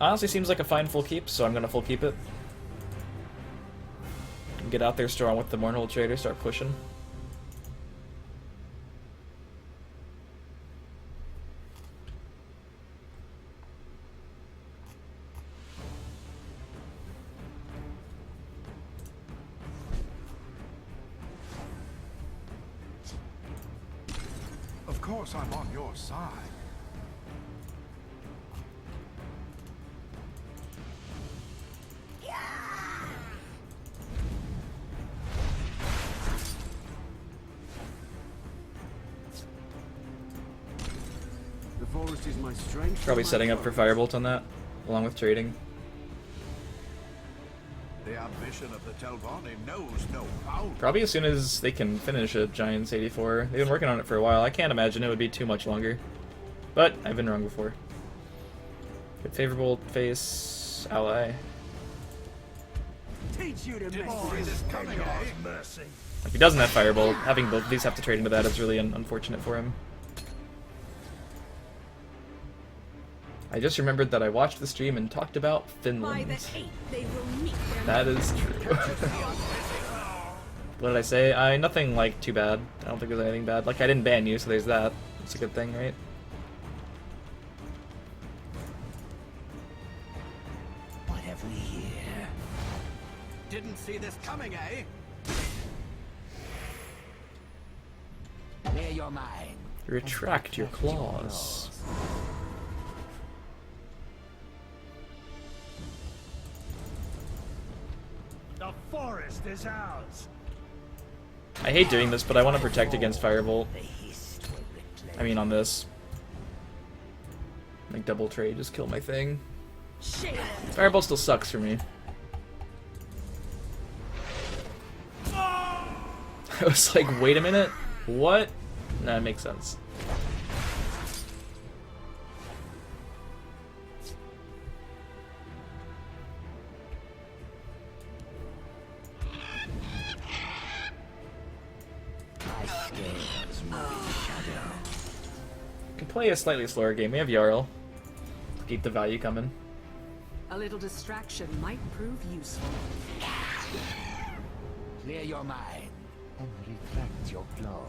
Honestly seems like a fine full keep, so I'm gonna full keep it. Get out there strong with the Mournhold Trader, start pushing. Of course I'm on your side. The forest is my strength. Probably setting up for Firebolt on that, along with trading. The ambition of the Telvanni knows no bounds. Probably as soon as they can finish a Giants 84. They've been working on it for a while. I can't imagine it would be too much longer. But I've been wrong before. Good favorable face ally. Teach you to Didn't miss. see this coming, eh? If he doesn't have Firebolt, having both of these have to trade into that is really unfortunate for him. I just remembered that I watched the stream and talked about Finland. That is true. What did I say? Nothing like too bad. I don't think there's anything bad. Like I didn't ban you, so there's that. That's a good thing, right? What have we here? Didn't see this coming, eh? Clear your mind. Retract your claws. The forest is ours. I hate doing this, but I want to protect against Firebolt. The hist will reclaim. I mean on this. Like double trade, just kill my thing. Firebolt still sucks for me. I was like, wait a minute, what? Nah, it makes sense. My scales move in shadow. Can play a slightly slower game. We have Jarl. Keep the value coming. A little distraction might prove useful. Clear your mind and retract your claws.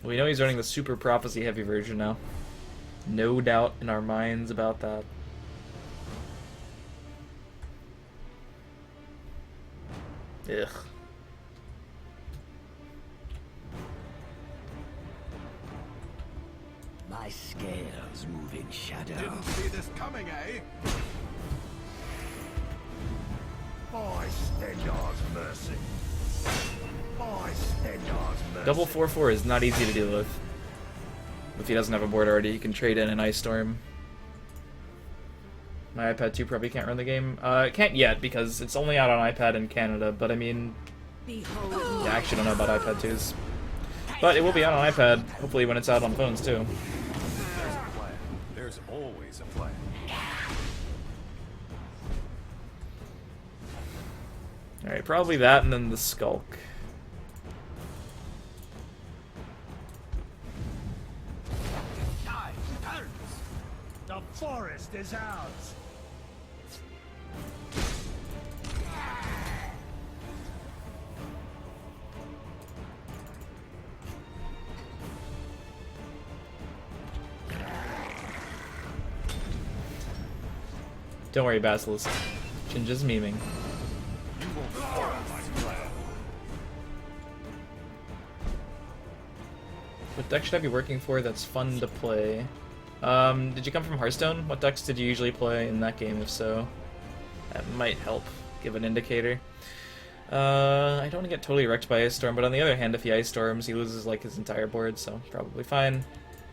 We know he's running the super prophecy heavy version now. No doubt in our minds about that. Ugh. My scales move in shadow. Didn't see this coming, eh? By Stendar's mercy. By Stendar's mercy. Double 4/4 is not easy to deal with. If he doesn't have a board already, he can trade in an Ice Storm. My iPad 2 probably can't run the game. It can't yet because it's only out on iPad in Canada, but I mean, Behold. yeah, I actually don't know about iPad 2s. But it will be out on iPad, hopefully when it's out on phones too. There's a plan. There's always a plan. Alright, probably that and then the Skulk. Time turns. The forest is ours. Don't worry, Basilisk. Jinja's memeing. You won't follow my plan. What deck should I be working for that's fun to play? Did you come from Hearthstone? What decks did you usually play in that game, if so? That might help give an indicator. I don't want to get totally wrecked by Ice Storm, but on the other hand, if he Ice Storms, he loses like his entire board, so probably fine.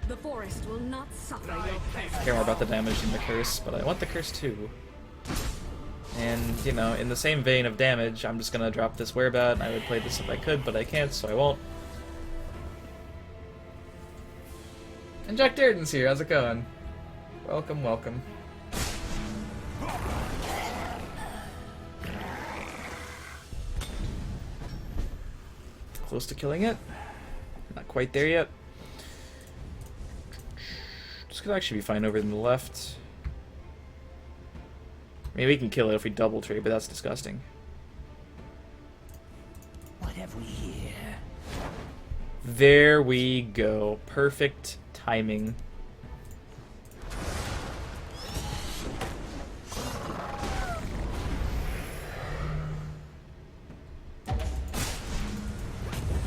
The forest will not suffer your I care more about the damage than the curse, but I want the curse too. And, you know, in the same vein of damage, I'm just gonna drop this Werebat. I would play this if I could, but I can't, so I won't. And Jack Darden's here, how's it going? Welcome, welcome. Close to killing it. Not quite there yet. This could actually be fine over in the left. Maybe we can kill it if we double trade, but that's disgusting. What have we here? There we go. Perfect timing.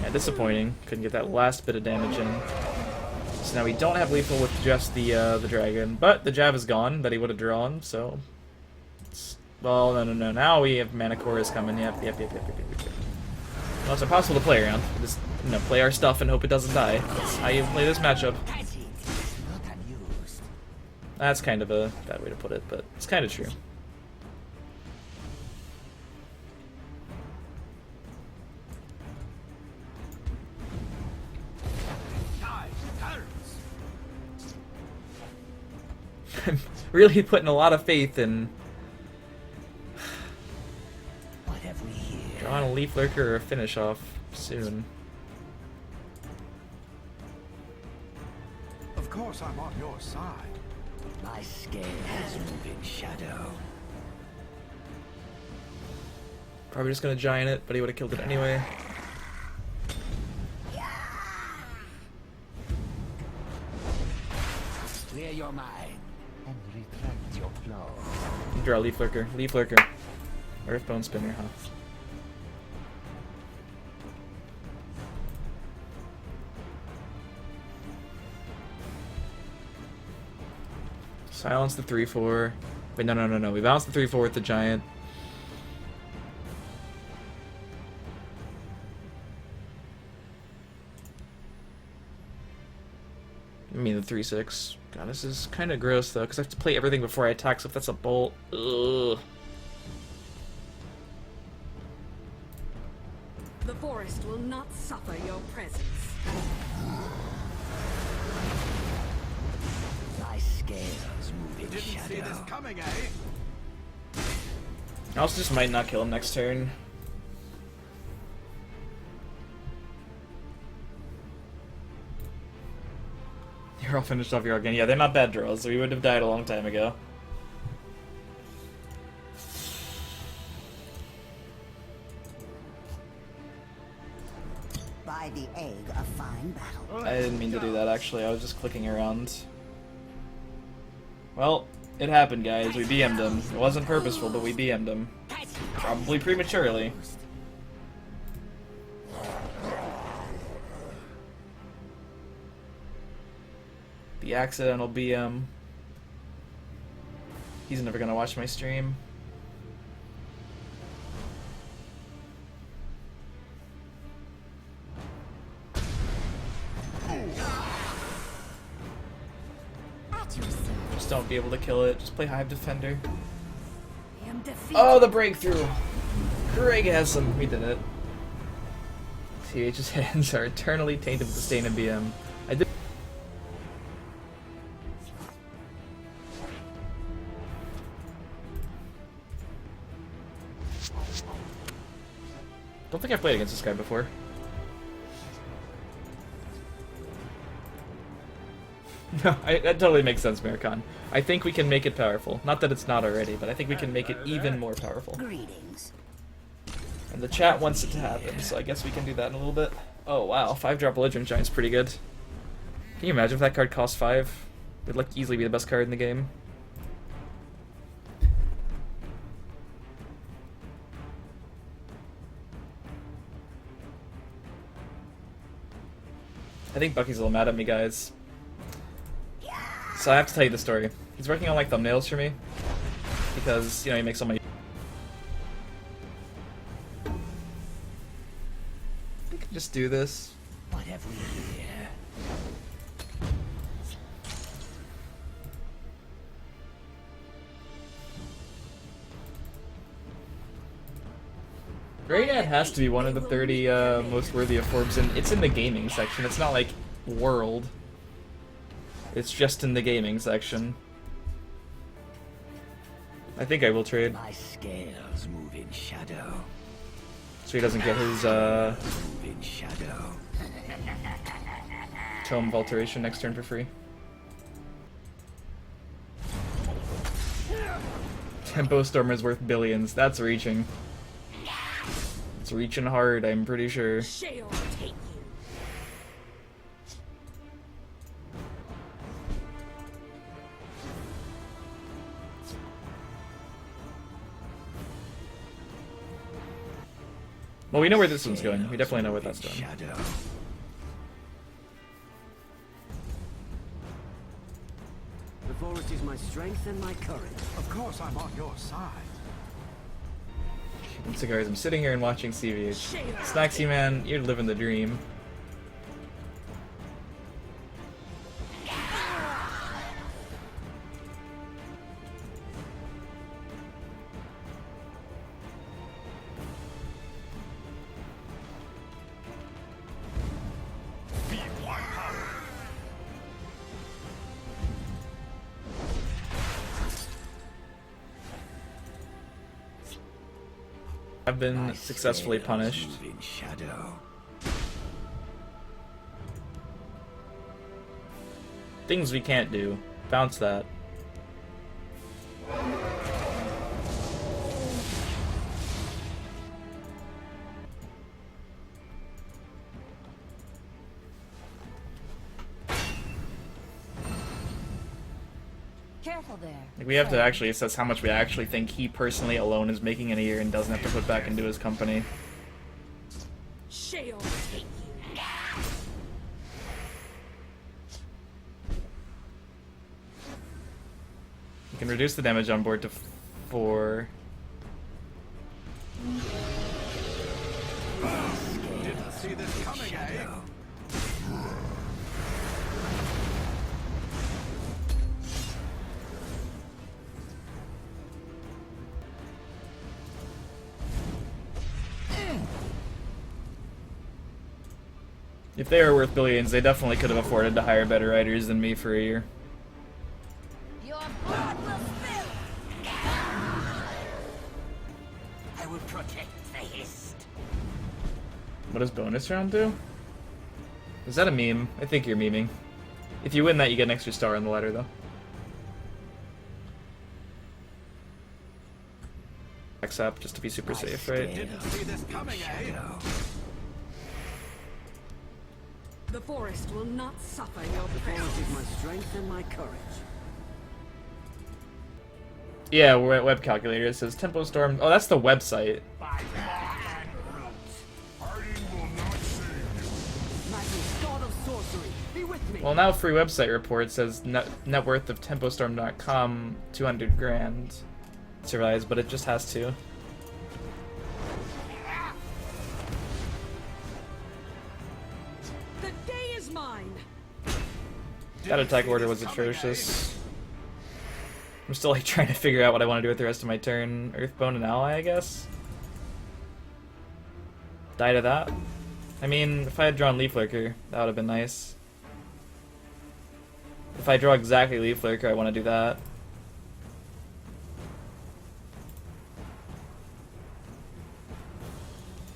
Yeah, disappointing. Couldn't get that last bit of damage in. So now we don't have lethal with just the dragon, but the jab is gone that he would have drawn. So, well, no. Now we have mana chorus coming. Yep. Well, it's impossible to play around. Just play our stuff and hope it doesn't die. That's how you play this matchup. Not unused. That's kind of a bad way to put it, but it's kind of true. I'm really putting a lot of faith in What have we here? drawing a Leaf Lurker or a finish off soon. Of course I'm on your side. My scales move in shadow. Probably just gonna giant it, but he would have killed it anyway. Clear your mind and retract your claw. Draw Leaf Lurker. Leaf Lurker. Earthbone Spinner, huh? Silence the 3/4. Wait, no. We bounce the 3/4 with the giant. I mean the 3/6. God, this is kind of gross though, because I have to play everything before I attack. So if that's a bolt, ugh. The forest will not suffer your presence. My scales move in Didn't see this shadow. coming, eh? I also just might not kill him next turn. You're all finished off your again. Yeah, they're not bad draws. We would have died a long time ago. By the egg, a fine battle. I didn't mean to do that, actually. I was just clicking around. Well, it happened, guys. We BM'd him. It wasn't purposeful, but we BM'd him. Probably prematurely. The accidental BM. He's never gonna watch my stream. Just don't be able to kill it. Just play Hive Defender. I am defeated. Oh, the breakthrough! Gregasm! We did it. TH's hands are eternally tainted with the stain of BM. I did. Don't think I've played against this guy before. No, that totally makes sense, Miracon. I think we can make it powerful. Not that it's not already, but I think we can make it even more powerful. Greetings. And the chat wants it to happen, so I guess we can do that in a little bit. Oh wow, 5-drop Belligerent Giant's pretty good. Can you imagine if that card cost 5? It would like easily be the best card in the game. I think Bucky's a little mad at me, guys. So I have to tell you the story. He's working on like thumbnails for me because, you know, he makes so many. We can just do this. What have we here? Great Ad has to be one of the 30 most worthy of Forbes, and it's in the gaming section. It's not like World. It's just in the gaming section. I think I will trade, My scales move in shadow. so he doesn't get his Move in shadow. Tome of Alteration next turn for free. Tempo Stormer's worth billions. That's reaching. It's reaching hard, I'm pretty sure. Shall take you. Well, we know where this one's going. We definitely know where that's going. Shadow. The forest is my strength and my courage. Of course I'm on your side. And cigars, I'm sitting here and watching CVH. Snacksy man, you're living the dream. I've been successfully punished. In shadow. Things we can't do. Bounce that. Careful there. Like, we have to actually assess how much we actually think he personally alone is making in a year and doesn't have to put back into his company. Shall take you. You can reduce the damage on board to 4. Didn't see this coming, eh? If they were worth billions, they definitely could have afforded to hire better writers than me for a year. Your blood will spill. I will protect the hist. What does bonus round do? Is that a meme? I think you're memeing. If you win that, you get an extra star on the ladder, though. Up just to be super safe, right? Didn't see this coming, eh? The forest will not suffer your The forest presence. is my strength and my courage. Yeah, we're at web calculator. It says Tempo Storm. Oh, that's the website. By bark and roots. Hiding will not save you. Magnus, god of sorcery, be with me. Well, now free website report says net worth of tempostorm.com 200 grand. Survives, but it just has to. The day is mine. That attack order was atrocious. I'm still like trying to figure out what I want to do with the rest of my turn. Earthbone and ally, I guess. Die to that. I mean, if I had drawn Leaf Lurker, that would have been nice. If I draw exactly Leaf Lurker, I want to do that.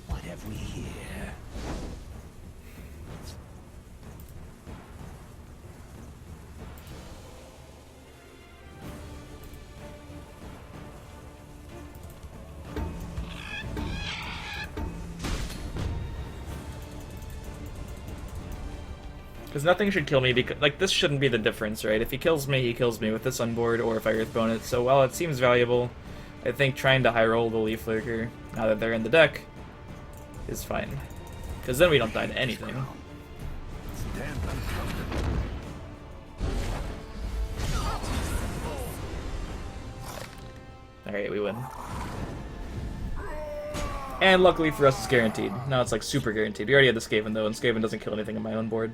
What have we here? Because nothing should kill me, because like this shouldn't be the difference, right? If he kills me, he kills me with this on board, or if I Earthbone it. So while it seems valuable, I think trying to high roll the Leaf Lurker, now that they're in the deck, is fine. Because then we don't die to anything. It's damn uncomfortable. Alright, we win. And luckily for us, it's guaranteed. Now it's like super guaranteed. We already had the Skaven though, and Skaven doesn't kill anything on my own board.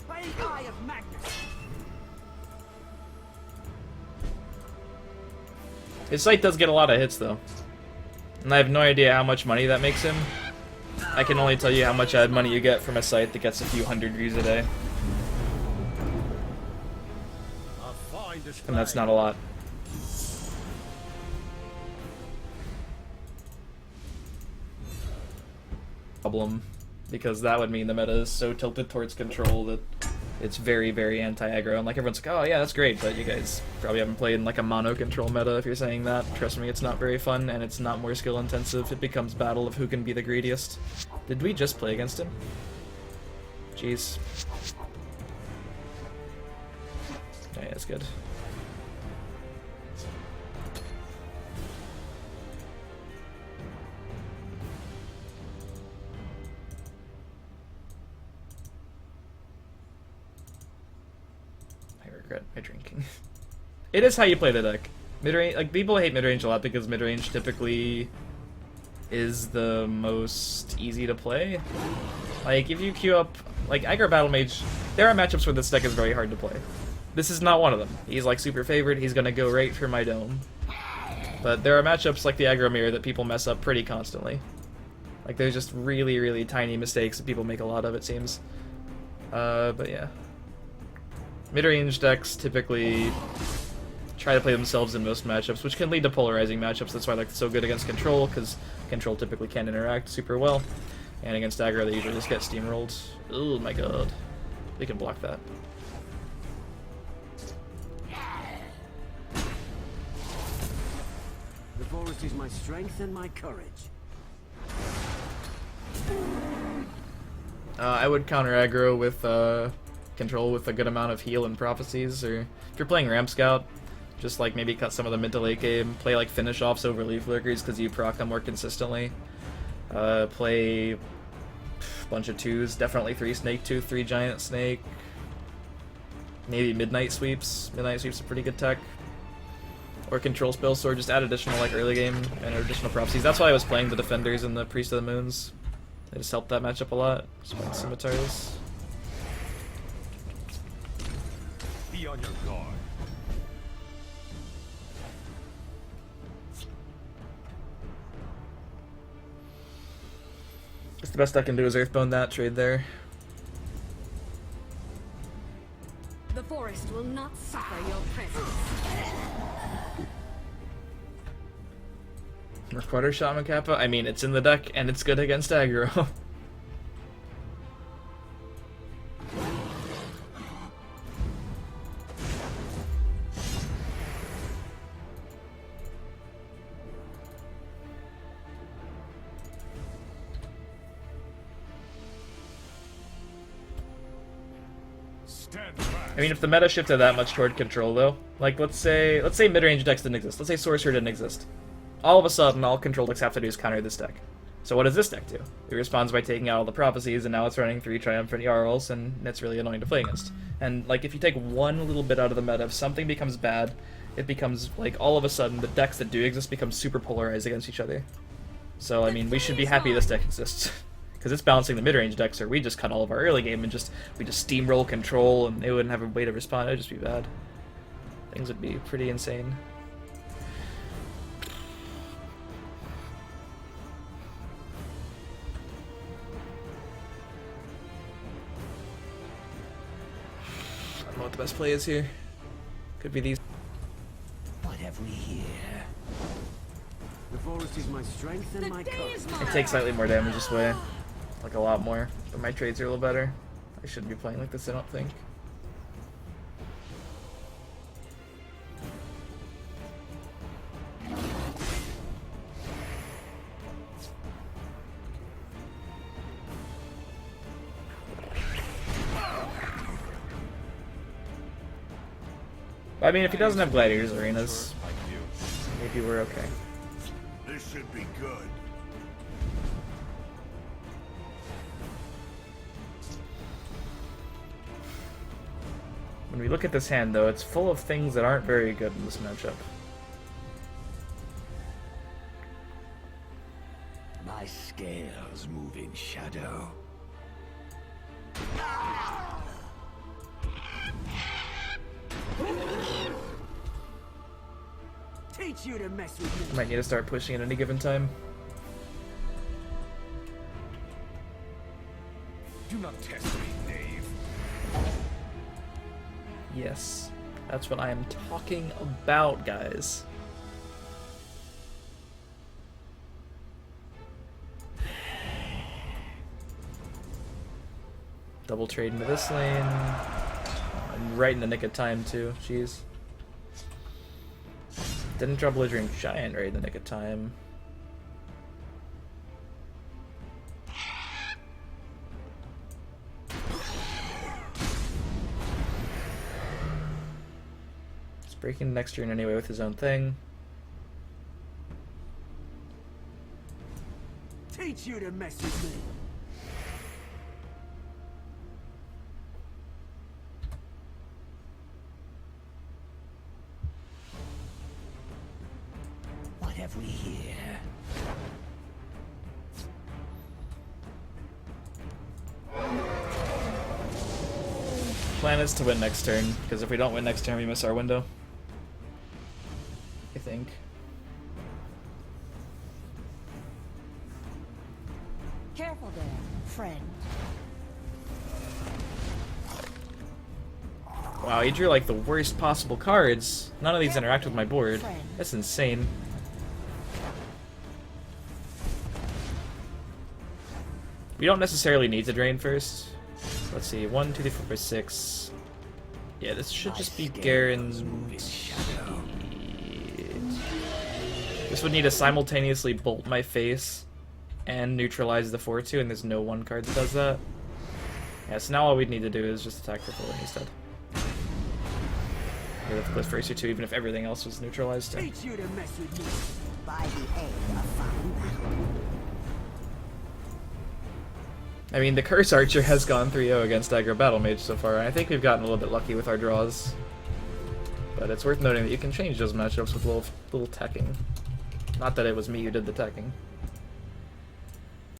By the eye of Magnus. His sight does get a lot of hits though. And I have no idea how much money that makes him. I can only tell you how much ad money you get from a site that gets a few hundred views a day. A fine display. And that's not a lot. Problem. Because that would mean the meta is so tilted towards control that it's very, very anti-aggro, and like everyone's like, oh yeah, that's great, but you guys probably haven't played in like a mono control meta if you're saying that. Trust me, it's not very fun, and it's not more skill intensive. It becomes battle of who can be the greediest. Did we just play against him? Jeez. Yeah, that's good. Regret my drinking. It is how you play the deck. Midrange, like people hate midrange a lot because midrange typically is the most easy to play. Like if you queue up like Aggro Battle Mage, there are matchups where this deck is very hard to play. This is not one of them. He's like super favored. He's gonna go right for my dome. But there are matchups like the Aggro Mirror that people mess up pretty constantly. Like there's just really, really tiny mistakes that people make a lot of, it seems. But yeah. Mid-range decks typically try to play themselves in most matchups, which can lead to polarizing matchups. That's why they're so good against Control, because Control typically can't interact super well. And against Aggro, they usually just get steamrolled. Oh my god. We can block that. The forest is my strength and my courage. I would counter Aggro with Control with a good amount of heal and prophecies, or if you're playing Ramp Scout, just like maybe cut some of the mid to late game, play like finish offs over Leaf Lurkers because you proc them more consistently. Play a bunch of 2s, definitely 3 Snake Tooth, 3 Giant Snake, maybe Midnight Sweeps. Midnight Sweeps a pretty good tech. Or Control Spell Sword, just add additional like early game and additional prophecies. That's why I was playing the Defenders and the Priest of the Moons. They just helped that matchup a lot. Just playing Scimitars. Be on your guard. Just the best I can do is Earthbone that, trade there. The forest will not suffer your presence. Recorder Shaman Kappa? I mean, it's in the deck, and it's good against aggro. Stand fast. I mean, if the meta shifted that much toward control, though, like let's say mid-range decks didn't exist. Let's say Sorcerer didn't exist. All of a sudden, all control decks have to do is counter this deck. So what does this deck do? It responds by taking out all the prophecies, and now it's running 3 Triumphant Jarls, and it's really annoying to play against. And like, if you take one little bit out of the meta, if something becomes bad, it becomes like all of a sudden the decks that do exist become super polarized against each other. So I mean, we should be happy this deck exists. Because it's balancing the mid-range decks, or we just cut all of our early game and we just steamroll control, and they wouldn't have a way to respond. It would just be bad. Things would be pretty insane. I don't know what the best play is here. Could be these. What have we here? The forest is my strength and my courage. I take slightly more damage this way. Like a lot more. But my trades are a little better. I shouldn't be playing like this, I don't think. I mean, if he doesn't have Gladiators Arenas, maybe we're okay. This should be good. When we look at this hand, though, it's full of things that aren't very good in this matchup. My scales move in shadow. Teach you to mess with me. Might need to start pushing at any given time. Do not test me, knave. Yes, that's what I am talking about, guys. Double trade into this lane. And right in the nick of time, too. Jeez. Didn't drop Midrange Giant right in the nick of time. He's breaking next turn anyway with his own thing. Teach you to mess with me. What have we here? Plan is to win next turn, because if we don't win next turn, we miss our window. I think. Careful there, friend. Wow, he drew like the worst possible cards. None of these interact with my board. That's insane. We don't necessarily need to drain first. Let's see, 1, 2, 3, 4, 5, 6. Yeah, this should just be guaranteed. This would need to simultaneously bolt my face and neutralize the 4-2, and there's no one card that does that. Yeah, so now all we'd need to do is just attack for 4 instead. With first 2, even if everything else was neutralized. Teach you to mess with me. By the aid of fine battle. I mean, the Curse Archer has gone 3-0 against Aggro Battle Mage so far, and I think we've gotten a little bit lucky with our draws. But it's worth noting that you can change those matchups with little teching. Not that it was me who did the teching.